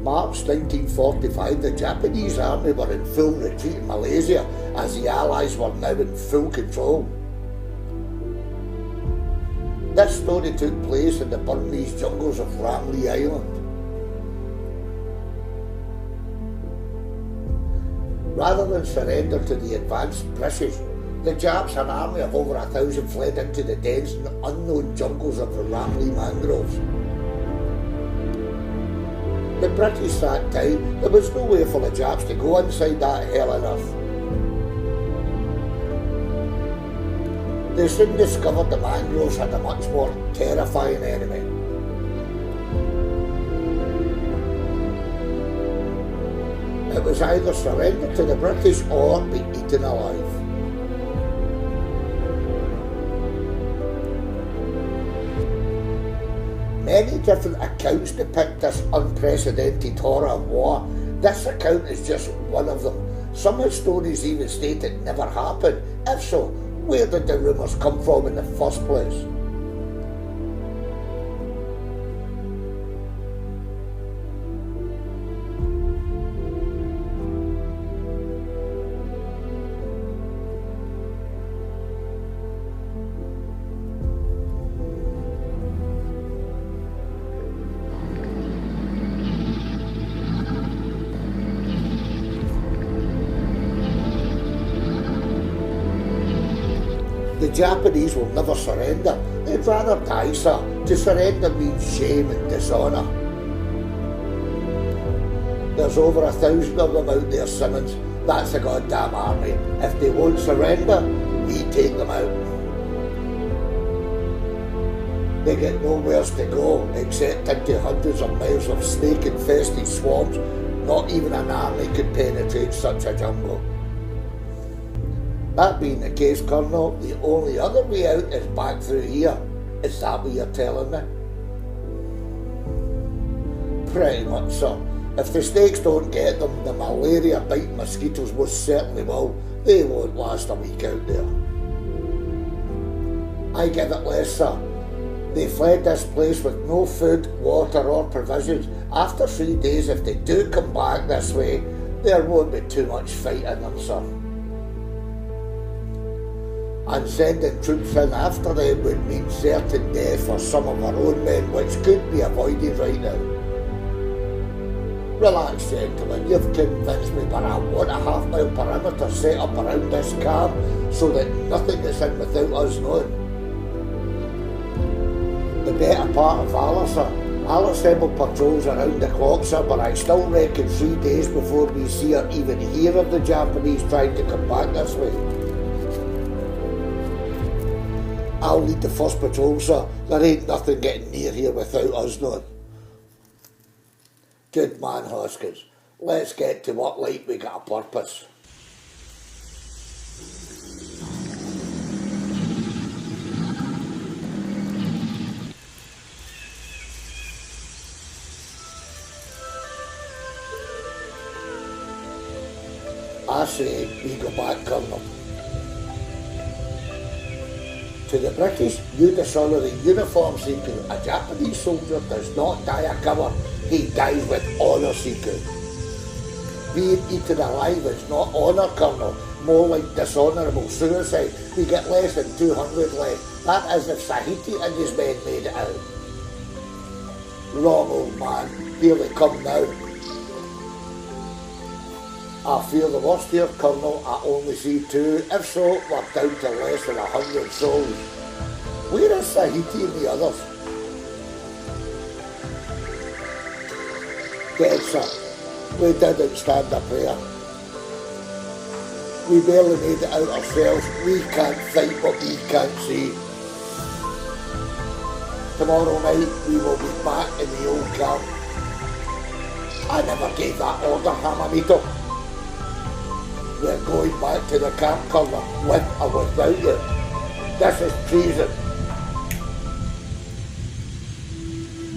March 1945, the Japanese army were in full retreat in Malaysia as the Allies were now in full control. This story took place in the Burmese jungles of Ramlee Island. Rather than surrender to the advanced British, the Japs, an army of over 1,000, fled into the dense and unknown jungles of the Ramlee mangroves. The British sat down. There was no way for the Japs to go inside that hell on earth. They soon discovered the mangroves had a much more terrifying enemy. It was either surrender to the British or be eaten alive. Many different accounts depict this unprecedented horror of war. This account is just one of them. Some historians even state it never happened. If so, where did the rumours come from in the first place? The Japanese will never surrender. They'd rather die, sir. To surrender means shame and dishonour. There's over 1,000 of them out there, Simmons. That's a goddamn army. If they won't surrender, we take them out. They get nowhere to go except into hundreds of miles of snake-infested swamps. Not even an army could penetrate such a jungle. That being the case, Colonel, the only other way out is back through here. Is that what you're telling me? Pretty much, sir. If the snakes don't get them, the malaria-biting mosquitoes most certainly will. They won't last a week out there. I give it less, sir. They fled this place with no food, water or provisions. After 3 days, if they do come back this way, there won't be too much fight in them, sir. And sending troops in after them would mean certain death for some of our own men, which could be avoided right now. Relax, gentlemen, you've convinced me, but I want a half-mile perimeter set up around this camp so that nothing is in without us knowing. The better part of valor, sir. I'll assemble patrols around the clock, sir, but I still reckon 3 days before we see or even hear of the Japanese trying to come back this way. I'll lead the first patrol, sir. There ain't nothing getting near here without us knowing. Good man, Hoskins. Let's get to work like we got a purpose. I say we go back, Colonel. To the British, you dishonour the uniform seeker. A Japanese soldier does not die a coward, he dies with honour seeker. Being eaten alive is not honour, Colonel, more like dishonourable suicide. We get less than 200 left. That is if Sahiti and his men made it out. Wrong, old man, here they come now. I fear the worst here, Colonel. I only see 2. If so, we're down to less than 100 souls. Where is Sahiti and the others? Dead, sir. We didn't stand a prayer. We barely made it out ourselves. We can't fight what we can't see. Tomorrow night, we will be back in the old camp. I never gave that order, Hamanito. We're going back to the camp, Colonel, with or without you. This is treason.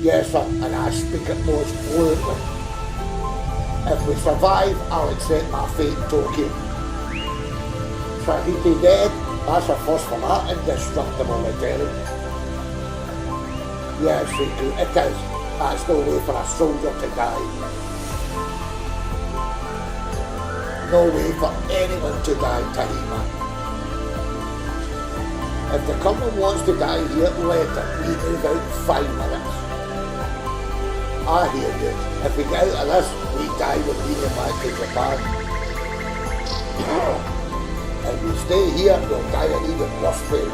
Yes, sir, and I speak it most fluently. If we survive, I'll accept my fate in Tokyo. Sahiti dead, that's a first for that indestructible lieutenant. Yes, Riku, it is. That's no way for a soldier to die. no way for anyone to die to him, man. If the Colonel wants to die here, let him. We move out in 5 minutes. I hear you. If we get out of this, we die when we get back to Japan. If we stay here, we'll die an even worse way.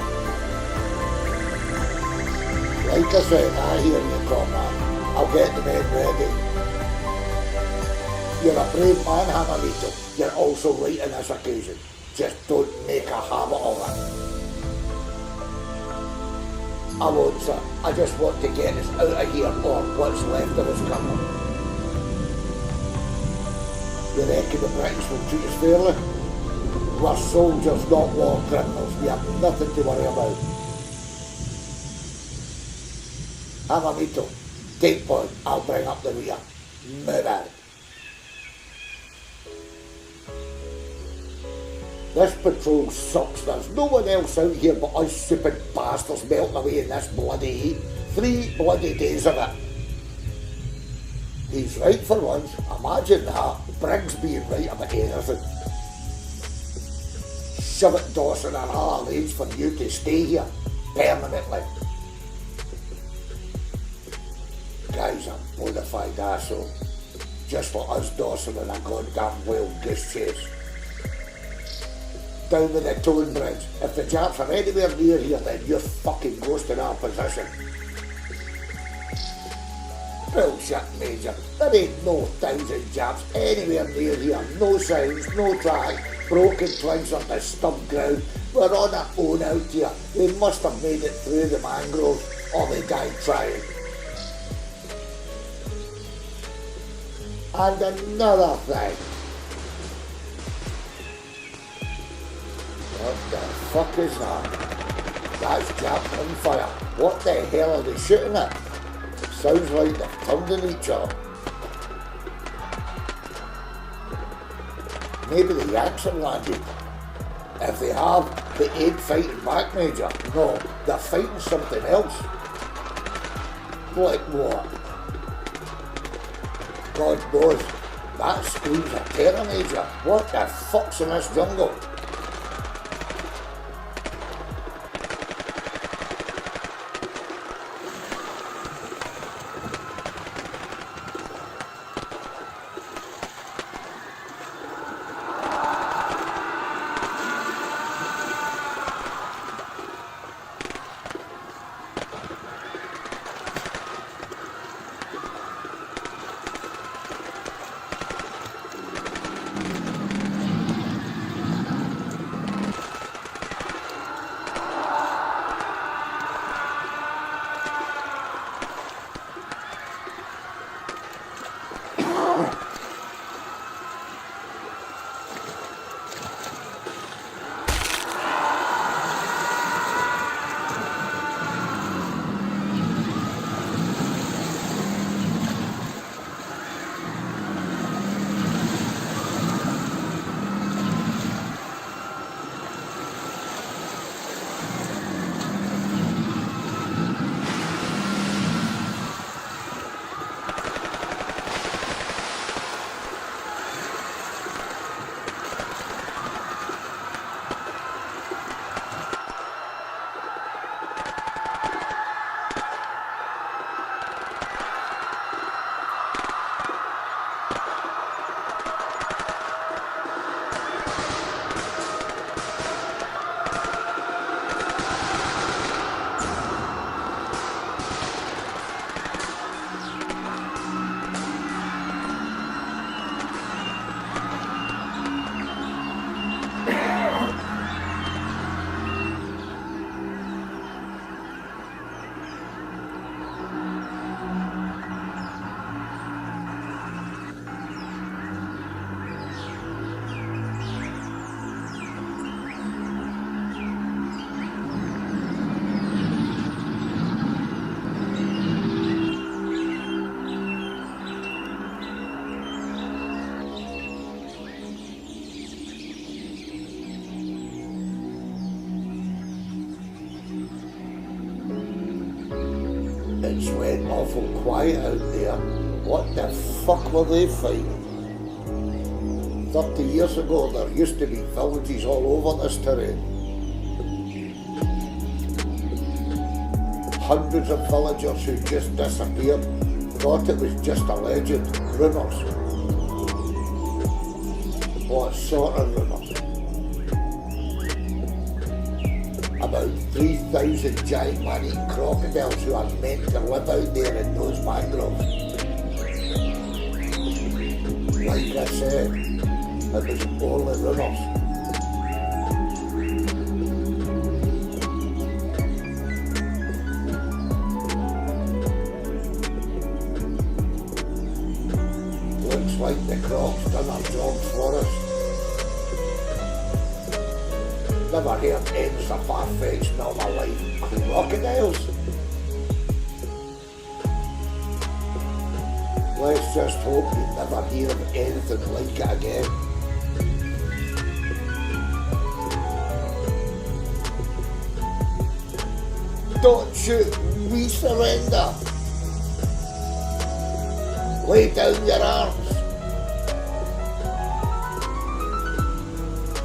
Like I said, I hear you, comrade. I'll get the men ready. You're a brave man, Hamalito. You're also right on this occasion. Just don't make a habit of it. I won't, sir. I just want to get us out of here, or what's left of us, Colonel. You reckon the British will treat us fairly? We're soldiers, not war criminals. We have nothing to worry about. Hamalito, take point. I'll bring up the rear. Move out. This patrol sucks. There's no one else out here but us stupid bastards melting away in this bloody heat. 3 bloody days of it. He's right for once. Imagine that. Briggs being right about anything. Shove it, Dawson, and I'll arrange for you to stay here permanently. Guy's a bona fide asshole. Just for us, Dawson, and a goddamn wild goose chase. Down with the Tone Bridge. If the Japs are anywhere near here, then you're fucking ghosting our position. Bullshit, Major. There ain't no 1,000 Japs anywhere near here. No sounds, no track, broken twigs on the stump ground. We're on our own out here. They must have made it through the mangroves, or they died trying. And another thing. What the fuck is that? That's Jap gunfire. What the hell are they shooting at? Sounds like they've turned on each other. Maybe the Yanks have landed. If they have, they ain't fighting back, Major. No, they're fighting something else. Like what? God knows. That screams a terror, Major. What the fuck's in this jungle? It's went awful quiet out there. What the fuck were they fighting? 30 years ago, there used to be villages all over this terrain. Hundreds of villagers who just disappeared, thought it was just a legend, rumours. What sort of rumours? About 3,000 giant man-eating crocodiles who are meant to live out there in those mangroves. Like I said, it was only rumours. Looks like the crocs done our job for us. Never heard anything so far-fetched in all my life. Crocodiles? Let's just hope you never hear of anything like it again. Don't shoot, we surrender. Lay down your arms.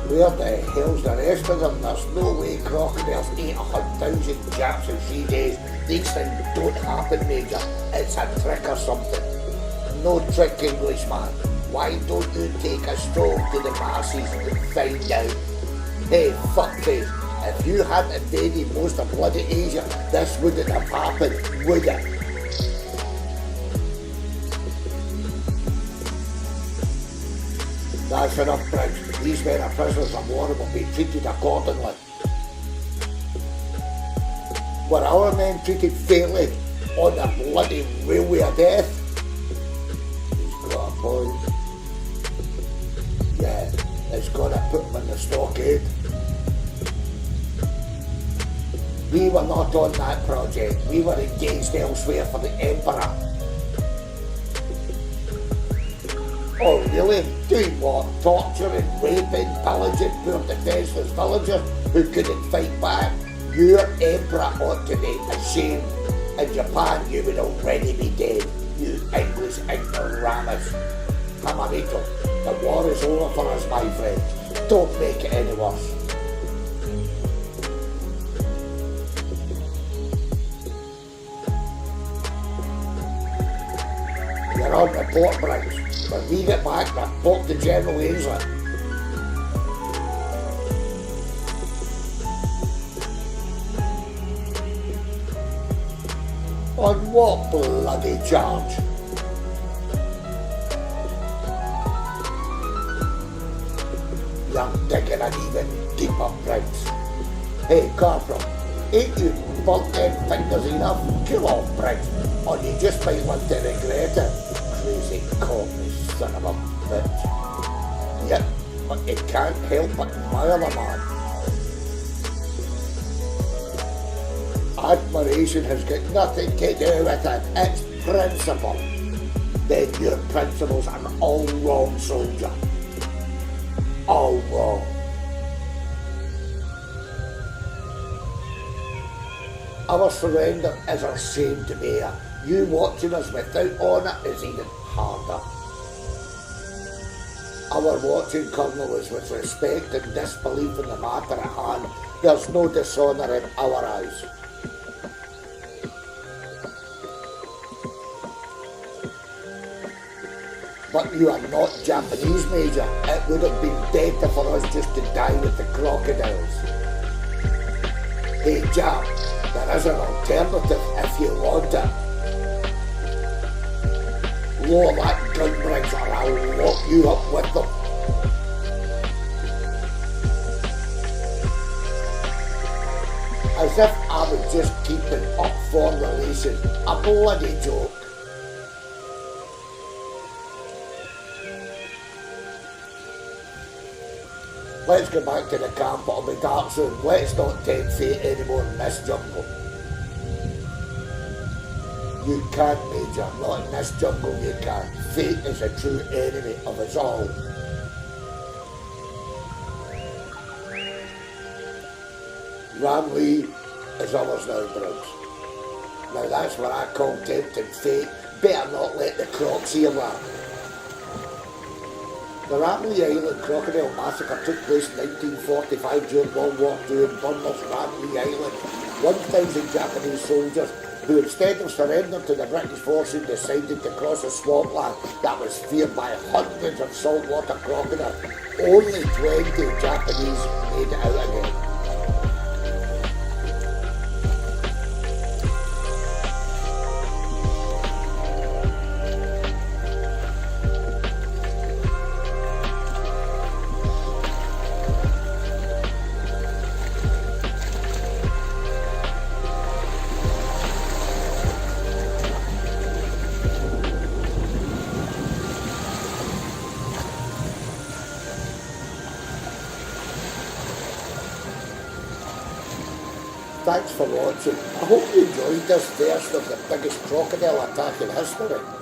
Where the hell's the rest of them? There's no way crocodiles ate 100,000 Japs in 3 days. These things don't happen, Major. It's a trick or something. No trick, Englishman. Why don't you take a stroll to the masses and find out? Hey, fuckface, if you hadn't invaded most of bloody Asia, this wouldn't have happened, would it? That's enough, Briggs. These men are prisoners of war and will be treated accordingly. Were our men treated fairly on the bloody railway of death? He's got a point. Yeah, it's gonna put them in the stockade. We were not on that project. We were engaged elsewhere for the Emperor. Oh really? Doing what? Torturing, raping, pillaging poor defenceless villagers who couldn't fight back? Your Emperor ought to be ashamed. In Japan you would already be dead, you English ignoramus. Camarito, the war is over for us, my friends. Don't make it any worse. You're on report, Briggs. When we get back, report to General Ainsley. On what bloody charge? You're digging an even deeper, Briggs. Hey, Corporal, ain't you burnt them fingers enough? Cool off, Briggs, or you just might want to regret it. Crazy cockney son of a bitch. Yep, but you can't help but admire the man. Admiration has got nothing to do with it, it's principle. Then your principles are all wrong, soldier. All wrong. Our surrender is our shame to bear. You watching us without honour is even harder. Our watching, Colonel, is with respect and disbelief in the matter at hand. There's no dishonour in our eyes. But you are not Japanese, Major. It would have been better for us just to die with the crocodiles. Hey, Jap, there is an alternative if you want it. Lower that gun, Briggs, or I'll lock you up with them. As if I was just keeping up foreign relations. A bloody joke. Let's get back to the camp, it'll be dark soon. Let's not tempt fate anymore in this jungle. You can't, Major, not in this jungle you can't. Fate is a true enemy of us all. Ram Lee is ours now, Briggs. Now that's what I call tempting fate. Better not let the crocs hear that. The Ratley Island Crocodile Massacre took place in 1945 during World War II in Bournemouth, Ratley Island. 1,000 Japanese soldiers who instead of surrendering to the British forces decided to cross a swampland that was feared by hundreds of saltwater crocodiles. Only 20 Japanese made it out again. Thanks for watching. I hope you enjoyed this first of the biggest crocodile attack in history.